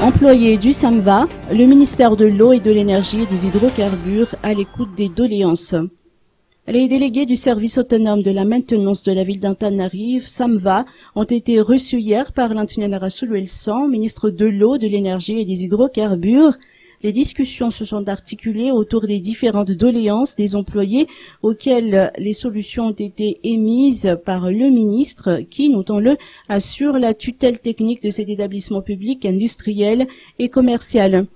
Employés du SAMVA, le ministère de l'Eau et de l'Énergie et des Hydrocarbures à l'écoute des doléances. Les délégués du service autonome de la maintenance de la ville d'Antananarive, SAMVA, ont été reçus hier par l'intendant Rassoul Elsan, ministre de l'Eau, de l'Énergie et des Hydrocarbures. Les discussions se sont articulées autour des différentes doléances des employés auxquelles les solutions ont été émises par le ministre qui, notons-le, assure la tutelle technique de cet établissement public industriel et commercial.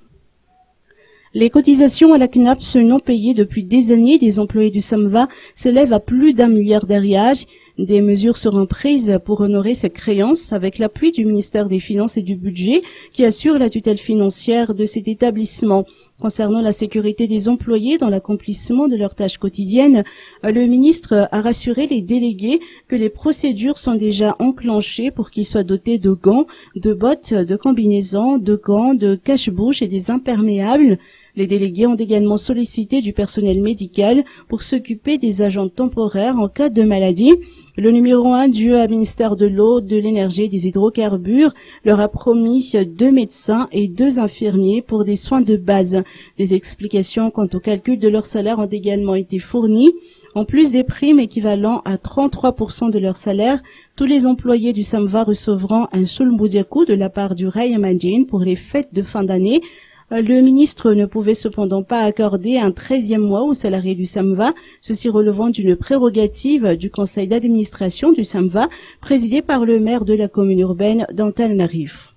Les cotisations à la CNAPS non payées depuis des années des employés du SAMVA s'élèvent à plus d'1 milliard d'ariage. Des mesures seront prises pour honorer ces créances avec l'appui du ministère des Finances et du Budget qui assure la tutelle financière de cet établissement. Concernant la sécurité des employés dans l'accomplissement de leurs tâches quotidiennes, le ministre a rassuré les délégués que les procédures sont déjà enclenchées pour qu'ils soient dotés de gants, de bottes, de combinaisons, de gants, de cache-bouche et des imperméables. Les délégués ont également sollicité du personnel médical pour s'occuper des agents temporaires en cas de maladie. Le numéro 1 du ministère de l'Eau, de l'Énergie et des Hydrocarbures leur a promis 2 médecins et 2 infirmiers pour des soins de base. Des explications quant au calcul de leur salaire ont également été fournies. En plus des primes équivalent à 33% de leur salaire, tous les employés du SAMVA recevront un sulmboudiakou de la part du Raya Mandjin pour les fêtes de fin d'année. Le ministre ne pouvait cependant pas accorder un 13e mois aux salariés du SAMVA, ceci relevant d'une prérogative du conseil d'administration du SAMVA, présidé par le maire de la commune urbaine d'Antananarive.